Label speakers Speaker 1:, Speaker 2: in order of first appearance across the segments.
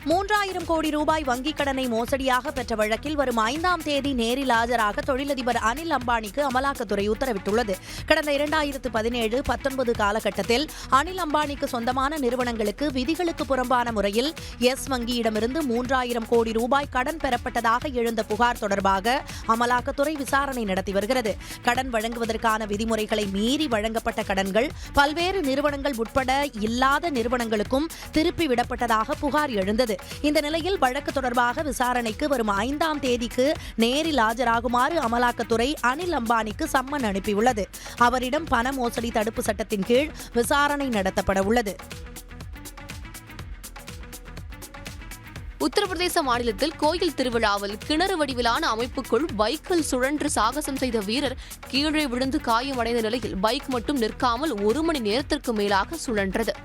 Speaker 1: 3,000 கோடி ரூபாய் வங்கிக் கடனை மோசடியாக பெற்ற வழக்கில் வரும் 5ஆம் தேதி நேரில் ஆஜராக தொழிலதிபர் அனில் அம்பானிக்கு அமலாக்கத்துறை உத்தரவிட்டுள்ளது. கடந்த 2017-19 காலகட்டத்தில் அனில் அம்பானிக்கு சொந்தமான நிறுவனங்களுக்கு விதிகளுக்கு புறம்பான முறையில் எஸ் வங்கியிடமிருந்து 3,000 கோடி ரூபாய் கடன் பெறப்பட்டதாக எழுந்த புகார் தொடர்பாக அமலாக்கத்துறை விசாரணை நடத்தி வருகிறது. கடன் வழங்குவதற்கான விதிமுறைகளை மீறி வழங்கப்பட்ட கடன்கள் பல்வேறு நிறுவனங்கள் உட்பட இல்லாத நிறுவனங்களுக்கும் திருப்பி விடப்பட்டதாக புகார் எழுந்தது. இந்த நிலையில் வழக்கு தொடர்பாக விசாரணைக்கு வரும் 5ஆம் தேதிக்கு நேரில் ஆஜராகுமாறு அமலாக்கத்துறை அனில் அம்பானிக்கு சம்மன் அனுப்பியுள்ளது. அவரிடம் பண மோசடி தடுப்பு சட்டத்தின் கீழ் விசாரணை நடத்தப்பட உள்ளது.
Speaker 2: உத்தரப்பிரதேச மாநிலத்தில் கோயில் திருவிழாவில் கிணறு வடிவிலான அமைப்புக்குள் பைக்கில் சுழன்று சாகசம் செய்த வீரர் கீழே விழுந்து காயமடைந்த நிலையில் பைக் மட்டும் நிற்காமல் 1 மணி நேரத்திற்கு மேலாக சுழன்றது.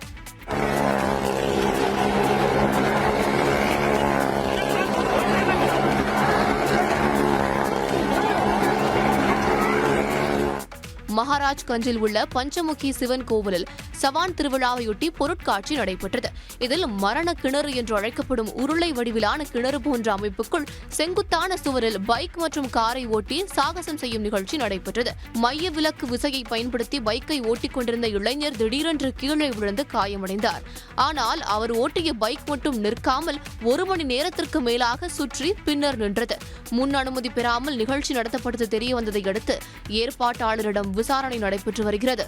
Speaker 2: மகாராஜ்கஞ்சில் உள்ள பஞ்சமுகி சிவன் கோவிலில் சவான் திருவிழாவையொட்டி பொருட்காட்சி நடைபெற்றது. இதில் மரண கிணறு என்று அழைக்கப்படும் உருளை வடிவிலான கிணறு போன்ற அமைப்புக்குள் செங்குத்தான சுவரில் பைக் மற்றும் காரை ஓட்டி சாகசம் செய்யும் நிகழ்ச்சி நடைபெற்றது. மைய விலக்கு விசையை பயன்படுத்தி பைக்கை ஓட்டிக் கொண்டிருந்த இளைஞர் திடீரென்று கீழே விழுந்து காயமடைந்தார். ஆனால் அவர் ஓட்டிய பைக் மட்டும் நிற்காமல் 1 மணி நேரத்திற்கு மேலாக சுற்றி பின்னர் நின்றது. முன் அனுமதி பெறாமல் நிகழ்ச்சி நடத்தப்பட்டது தெரியவந்ததை அடுத்து ஏற்பாட்டாளரிடம் விசாரணை நடைபெற்று வருகிறது.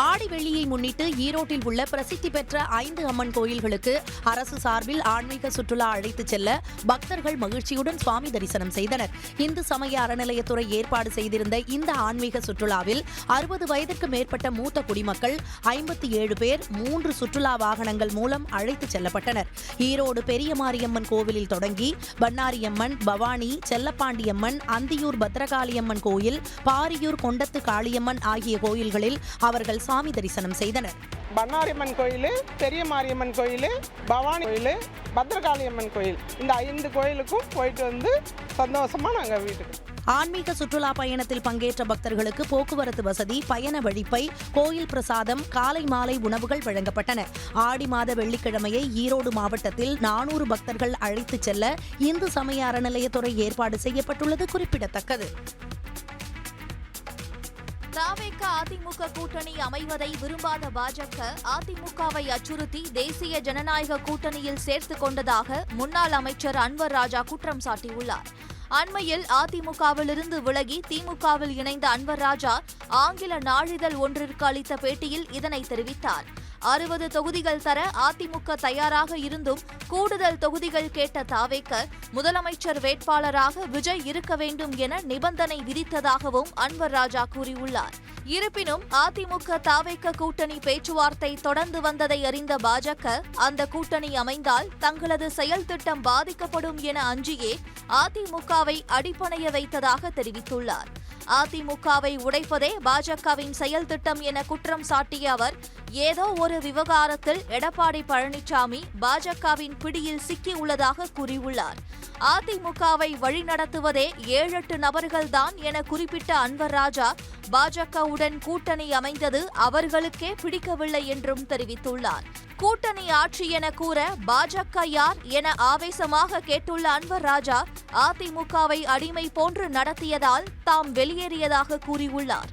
Speaker 1: ஆடி வெள்ளியை முன்னிட்டு ஈரோட்டில் உள்ள பிரசித்தி பெற்ற 5 அம்மன் கோயில்களுக்கு அரசு சார்பில் ஆன்மீக சுற்றுலா அழைத்துச் செல்ல பக்தர்கள் மகிழ்ச்சியுடன் சுவாமி தரிசனம் செய்தனர். இந்து சமய அறநிலையத்துறை ஏற்பாடு செய்திருந்த இந்த ஆன்மீக சுற்றுலாவில் 60 வயதிற்கு மேற்பட்ட மூத்த குடிமக்கள் 57 பேர் 3 சுற்றுலா வாகனங்கள் மூலம் அழைத்துச் செல்லப்பட்டனர். ஈரோடு பெரிய மாரியம்மன் கோவிலில் தொடங்கி பண்ணாரியம்மன், பவானி, செல்லப்பாண்டியம்மன், அந்தியூர் பத்ரகாளியம்மன் கோயில், பாரியூர் கொண்டத்து காளியம்மன் ஆகிய கோயில்களில் அவர்கள் சாமி தரிசனம் செய்தனர்.
Speaker 3: பண்ணாரியம்மன் கோயில், பெரிய மாரியம்மன் கோயில், பவானி கோயில், பத்ரகாளியம்மன் கோயில், இந்த 5 கோயிலுக்கும் போயிட்டு வந்து சந்தோஷமா நாங்கள் வீட்டுக்கு.
Speaker 1: ஆன்மீக சுற்றுலா பயணத்தில் பங்கேற்ற பக்தர்களுக்கு போக்குவரத்து வசதி, பயண வழிப்பை, கோயில் பிரசாதம், காலை மாலை உணவுகள் வழங்கப்பட்டன. ஆடி மாத வெள்ளிக்கிழமையை ஈரோடு மாவட்டத்தில் 400 பக்தர்கள் அழைத்துச் செல்ல இந்து சமய அறநிலையத்துறை ஏற்பாடு செய்யப்பட்டுள்ளது குறிப்பிடத்தக்கது.
Speaker 4: தாவேக அதிமுக கூட்டணி அமைவதை விரும்பாத பாஜக அதிமுகவை அச்சுறுத்தி தேசிய ஜனநாயக கூட்டணியில் சேர்த்துக் கொண்டதாக முன்னாள் அமைச்சர் அன்வர் ராஜா குற்றம் சாட்டியுள்ளார். அண்மையில் அதிமுகவிலிருந்து விலகி திமுகவில் இணைந்த அன்வர் ராஜா ஆங்கில நாளிதழ் ஒன்றிற்கு அளித்த பேட்டியில் இதனை தெரிவித்தார். 60 தொகுதிகள் தர அதிமுக தயாராக இருந்தும் கூடுதல் தொகுதிகள் கேட்ட தாவேக முதலமைச்சர் வேட்பாளராக விஜய் இருக்க வேண்டும் என நிபந்தனை விதித்ததாகவும் அன்வர் ராஜா கூறியுள்ளார். இருப்பினும் அதிமுக தாவேக கூட்டணி பேச்சுவார்த்தை தொடர்ந்து வந்ததை அறிந்த பாஜக அந்த கூட்டணி அமைந்தால் தங்களது செயல் திட்டம் பாதிக்கப்படும் என அஞ்சியே அதிமுகவை அடிபணைய வைத்ததாக தெரிவித்துள்ளார். அதிமுகவை உடைப்பதே பாஜகவின் செயல் திட்டம் என குற்றம் சாட்டிய அவர் ஏதோ ஒரு விவகாரத்தில் எடப்பாடி பழனிசாமி பாஜகவின் பிடியில் சிக்கியுள்ளதாக கூறியுள்ளார். அதிமுகவை வழிநடத்துவதே 7-8 நபர்கள்தான் என குறிப்பிட்ட அன்வர் ராஜா பாஜகவுடன் கூட்டணி அமைந்தது அவர்களுக்கே பிடிக்கவில்லை என்றும் தெரிவித்துள்ளார். கூட்டணி ஆட்சி என கூற பாஜக யார் என ஆவேசமாக கேட்டுள்ள அன்வர் ராஜா அதிமுகவை அடிமை போன்று நடத்தியதால் தாம் வெளியேறியதாக கூறியுள்ளார்.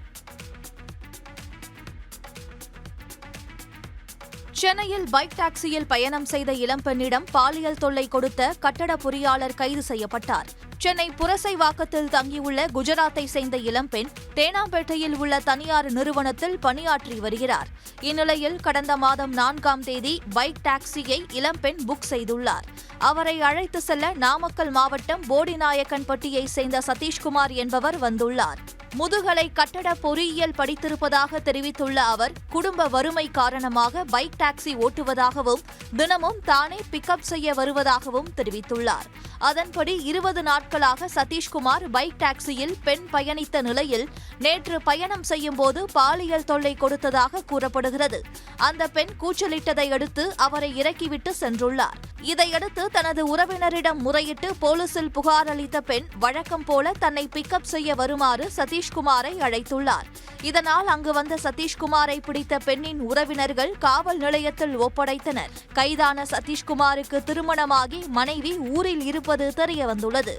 Speaker 4: சென்னையில் பைக் டாக்ஸியில் பயணம் செய்த இளம்பெண்ணிடம் பாலியல் தொல்லை கொடுத்த கட்டட பொறியாளர் கைது செய்யப்பட்டார். சென்னை புரசைவாக்கத்தில் தங்கியுள்ள குஜராத்தை சேர்ந்த இளம்பெண் தேனாம்பேட்டையில் உள்ள தனியார் நிறுவனத்தில் பணியாற்றி வருகிறார். இந்நிலையில் கடந்த மாதம் 4ஆம் தேதி பைக் டாக்ஸியை இளம்பெண் புக் செய்துள்ளார். அவரை அழைத்து செல்ல நாமக்கல் மாவட்டம் போடிநாயக்கன்பட்டியை சேர்ந்த சதீஷ்குமார் என்பவர் வந்துள்ளார். முதுகலை கட்டட பொறியியல் படித்திருப்பதாக தெரிவித்துள்ள அவர் குடும்ப வறுமை காரணமாக பைக் டாக்ஸி ஓட்டுவதாகவும் தினமும் தானே பிக்கப் செய்ய வருவதாகவும் தெரிவித்துள்ளார். அதன்படி 20 நாட்களாக சதீஷ்குமார் பைக் டாக்ஸியில் பெண் பயணித்த நிலையில் நேற்று பயணம் செய்யும் போது பாலியல் தொல்லை கொடுத்ததாக கூறப்படுகிறது. அந்த பெண் கூச்சலிட்டதை அடுத்து அவரை இறக்கிவிட்டு சென்றுள்ளார். இதையடுத்து தனது உறவினரிடம் முறையிட்டு போலீசில் புகார் அளித்த பெண் வழக்கம் போல தன்னை பிக்கப் செய்ய வருமாறு சதீஷ் சதீஷ்குமாரை அழைத்துள்ளார். இதனால் அங்கு வந்த சதீஷ்குமாரை பிடித்த பெண்ணின் உறவினர்கள் காவல் நிலையத்தில் ஒப்படைத்தனர். கைதான சதீஷ்குமாருக்கு திருமணமாகி மனைவி ஊரில் இருப்பது தெரியவந்துள்ளது.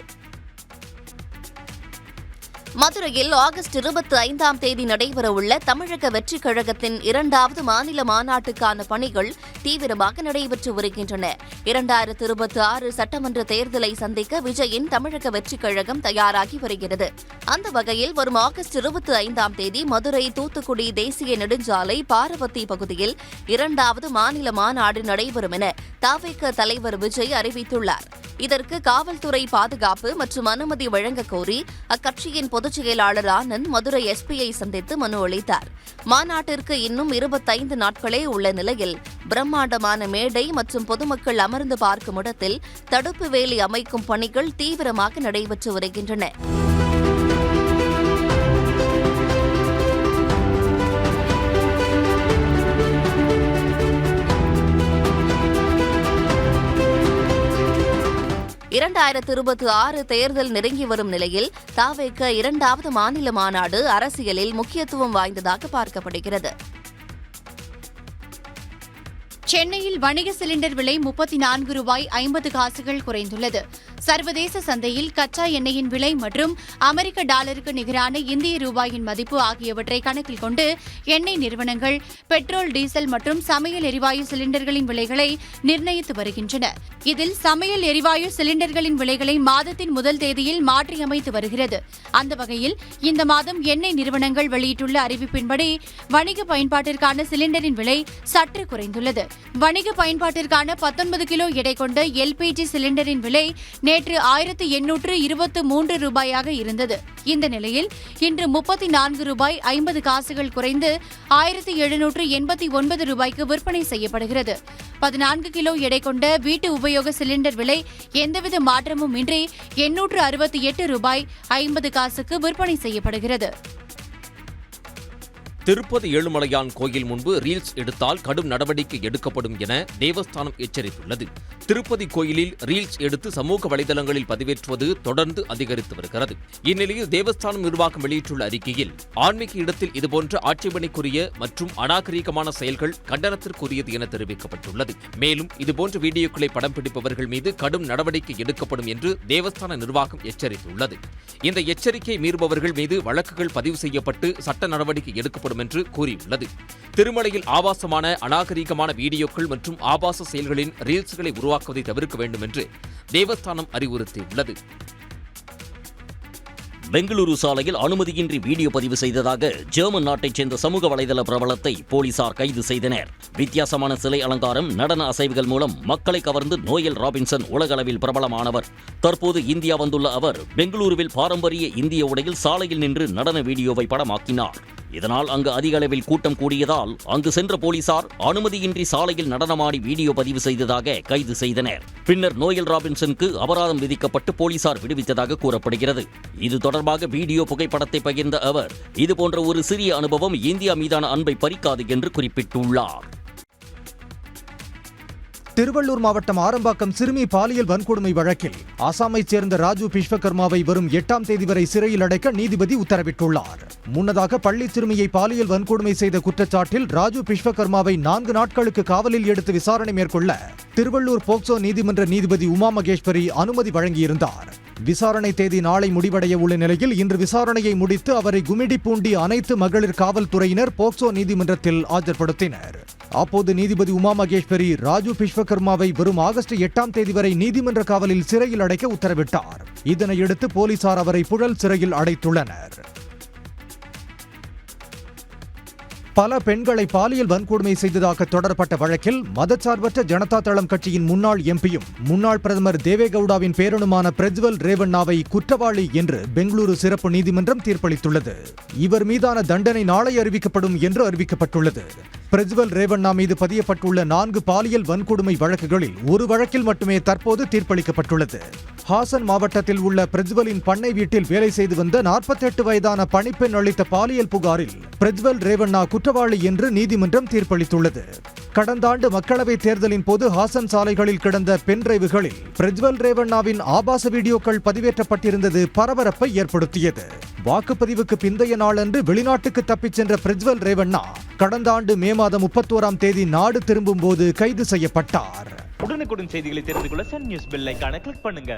Speaker 2: மதுரையில் ஆகஸ்ட் 25ஆம் தேதி நடைபெறவுள்ள தமிழக வெற்றிக் கழகத்தின் 2வது மாநில மாநாட்டுக்கான பணிகள் தீவிரமாக நடைபெற்று வருகின்றன. 2026 சட்டமன்ற தேர்தலை சந்திக்க விஜயின் தமிழக வெற்றிக் கழகம் தயாராகி வருகிறது. அந்த வகையில் வரும் ஆகஸ்ட் 25ஆம் தேதி மதுரை தூத்துக்குடி தேசிய நெடுஞ்சாலை பாரவத்தி பகுதியில் 2வது மாநில மாநாடு நடைபெறும் என தவிக தலைவர் விஜய் அறிவித்துள்ளார். இதற்கு காவல்துறை பாதுகாப்பு மற்றும் அனுமதி வழங்கக் கோரி அக்கட்சியின் பொதுச் செயலாளர் ஆனந்த் மதுரை எஸ்பியை சந்தித்து மனு அளித்தார். மாநாட்டிற்கு இன்னும் 25 நாட்களே உள்ள நிலையில் பிரம்மாண்டமான மேடை மற்றும் பொதுமக்கள் அமர்ந்து பார்க்கும் இடத்தில் தடுப்பு வேலி அமைக்கும் பணிகள் தீவிரமாக நடைபெற்று வருகின்றன. தேர்தல் நெருங்கி வரும் நிலையில் தவிக 2வது மாநில மாநாடு அரசியலில் முக்கியத்துவம் வாய்ந்ததாக பார்க்கப்படுகிறது.
Speaker 5: சென்னையில் வணிக சிலிண்டர் விலை $34.50 குறைந்துள்ளது. சர்வதேச சந்தையில் கச்சா எண்ணெயின் விலை மற்றும் அமெரிக்க டாலருக்கு நிகரான இந்திய ரூபாயின் மதிப்பு ஆகியவற்றை கணக்கில் கொண்டு எண்ணெய் நிறுவனங்கள் பெட்ரோல், டீசல் மற்றும் சமையல் எரிவாயு சிலிண்டர்களின் விலைகளை நிர்ணயித்து வருகின்றன. இதில் சமையல் எரிவாயு சிலிண்டர்களின் விலைகளை மாதத்தின் முதல் தேதியில் மாற்றியமைத்து வருகிறது. அந்த வகையில் இந்த மாதம் எண்ணெய் நிறுவனங்கள் வெளியிட்டுள்ள அறிவிப்பின்படி வணிக பயன்பாட்டிற்கான சிலிண்டரின் விலை சற்று குறைந்துள்ளது. வணிக பயன்பாட்டிற்கான 19 கிலோ எடை கொண்ட எல்பிஜி சிலிண்டரின் விலை நேற்று $1823 இருந்தது. இந்த நிலையில் இன்று $34.50 குறைந்து $1789 விற்பனை செய்யப்படுகிறது. 14 கிலோ எடை கொண்ட வீட்டு உபயோக சிலிண்டர் விலை எந்தவித மாற்றமும் இன்றி $868.50 விற்பனை செய்யப்படுகிறது.
Speaker 6: திருப்பதி ஏழுமலையான் கோயில் முன்பு ரீல்ஸ் எடுத்தால் கடும் நடவடிக்கை எடுக்கப்படும் என தேவஸ்தானம் எச்சரித்துள்ளது. திருப்பதி கோயிலில் ரீல்ஸ் எடுத்து சமூக வலைதளங்களில் பதிவேற்றுவது தொடர்ந்து அதிகரித்து வருகிறது. இந்நிலையில் தேவஸ்தானம் நிர்வாகம் வெளியிட்டுள்ள அறிக்கையில் ஆன்மீக இடத்தில் இதுபோன்ற ஆட்சேபனைக்குரிய மற்றும் அநாகரீகமான செயல்கள் கண்டனத்திற்குரியது என தெரிவிக்கப்பட்டுள்ளது. மேலும் இதுபோன்ற வீடியோக்களை படம் பிடிப்பவர்கள் மீது கடும் நடவடிக்கை எடுக்கப்படும் என்று தேவஸ்தான நிர்வாகம் எச்சரித்துள்ளது. இந்த எச்சரிக்கையை மீறுபவர்கள் மீது வழக்குகள் பதிவு செய்யப்பட்டு சட்ட நடவடிக்கை எடுக்கப்படும் என்று கூறியுள்ளது. திருமலையில் ஆபாசமான அநாகரீகமான வீடியோக்கள் மற்றும் ஆபாச செயல்களின் ரீல்ஸ்களை உருவாக்குவதை தவிர்க்க வேண்டும் என்று தேவஸ்தானம் அறிவுறுத்தியுள்ளது.
Speaker 7: பெங்களூரு சாலையில் அனுமதியின்றி வீடியோ பதிவு செய்ததாக ஜெர்மன் நாட்டைச் சேர்ந்த சமூக வலைதள பிரபலத்தை போலீசார் கைது செய்தனர். வித்தியாசமான சிலை அலங்காரம், நடன அசைவுகள் மூலம் மக்களை கவர்ந்து நோயல் ராபின்சன் உலகளவில் பிரபலமானவர். தற்போது இந்தியா வந்துள்ள அவர் பெங்களூருவில் பாரம்பரிய இந்திய உடையில் சாலையில் நின்று நடன வீடியோவை படமாக்கினார். இதனால் அங்கு அதிக அளவில் கூட்டம் கூடியதால் அங்கு சென்ற போலீசார் அனுமதியின்றி சாலையில் நடனமாடி வீடியோ பதிவு செய்ததாக கைது செய்தனர். பின்னர் நோயல் ராபின்சனுக்கு அபராதம் விதிக்கப்பட்டு போலீசார் விடுவித்ததாக கூறப்படுகிறது. இது தொடர்பாக வீடியோ புகைப்படத்தை பகிர்ந்த அவர், இதுபோன்ற ஒரு சிறிய அனுபவம் இந்தியா மீதான அன்பை பறிக்காது என்று குறிப்பிட்டுள்ளார்.
Speaker 8: திருவள்ளூர் மாவட்டம் ஆரம்பாக்கம் சிறுமி பாலியல் வன்கொடுமை வழக்கில் அசாமைச் சேர்ந்த ராஜு விஸ்வகர்மாவை வரும் 8ஆம் தேதி வரை சிறையில் அடைக்க நீதிபதி உத்தரவிட்டுள்ளார். முன்னதாக பள்ளி சிறுமியை பாலியல் வன்கொடுமை செய்த குற்றச்சாட்டில் ராஜு விஸ்வகர்மாவை 4 நாட்களுக்கு காவலில் எடுத்து விசாரணை மேற்கொள்ள திருவள்ளூர் போக்சோ நீதிமன்ற நீதிபதி உமா மகேஸ்வரி அனுமதி வழங்கியிருந்தார். விசாரணை தேதி நாளை முடிவடைய உள்ள நிலையில் இன்று விசாரணையை முடித்து அவரை குமிடிப்பூண்டி அனைத்து மகளிர் காவல்துறையினர் போக்சோ நீதிமன்றத்தில் ஆஜர்படுத்தினர். அப்போது நீதிபதி உமா மகேஸ்வரி ராஜு விஸ்வகர்மாவை வரும் ஆகஸ்ட் 8ஆம் தேதி வரை நீதிமன்ற காவலில் சிறையில் அடைக்க உத்தரவிட்டார். இதனையடுத்து போலீசார் அவரை புழல் சிறையில் அடைத்துள்ளனர். பல பெண்களை பாலியல் வன்கொடுமை செய்ததாக தொடரப்பட்ட வழக்கில் மதச்சார்பற்ற ஜனதா தளம் கட்சியின் முன்னாள் எம்பியும் முன்னாள் பிரதமர் தேவேகவுடாவின் பேரனுமான பிரஜ்வல் ரேவண்ணாவை குற்றவாளி என்று பெங்களூரு சிறப்பு நீதிமன்றம் தீர்ப்பளித்துள்ளது. இவர் மீதான தண்டனை நாளை அறிவிக்கப்படும் என்று அறிவிக்கப்பட்டுள்ளது. பிரஜ்வல் ரேவண்ணா மீது பதியப்பட்டுள்ள 4 பாலியல் வன்கொடுமை வழக்குகளில் ஒரு வழக்கில் மட்டுமே தற்போது தீர்ப்பளிக்கப்பட்டுள்ளது. ஹாசன் மாவட்டத்தில் உள்ள பிரஜ்வலின் பண்ணை வீட்டில் வேலை செய்து வந்த 48 வயதான பணிப்பெண் அளித்த பாலியல் புகாரில் பிரஜ்வல் ரேவண்ணா குற்றவாளி என்று நீதிமன்றம் தீர்ப்பளித்துள்ளது. கடந்த ஆண்டு மக்களவைத் தேர்தலின் போது ஹாசன் சாலைகளில் கிடந்த பென் டிரைவுகளில் பிரஜ்வல் ரேவண்ணாவின் ஆபாச வீடியோக்கள் பதிவேற்றப்பட்டிருந்தது பரபரப்பை ஏற்படுத்தியது. வாக்குப்பதிவுக்கு பிந்தைய நாளன்று வெளிநாட்டுக்கு தப்பிச் சென்ற பிரஜ்வல் ரேவண்ணா கடந்த ஆண்டு மே மாதம் 31ஆம் தேதி நாடு திரும்பும் போது கைது செய்யப்பட்டார்.
Speaker 9: உடனுக்குடன் செய்திகளை தெரிந்து கொள்ள சன் நியூஸ் பெல் ஐகானை கிளிக் பண்ணுங்க.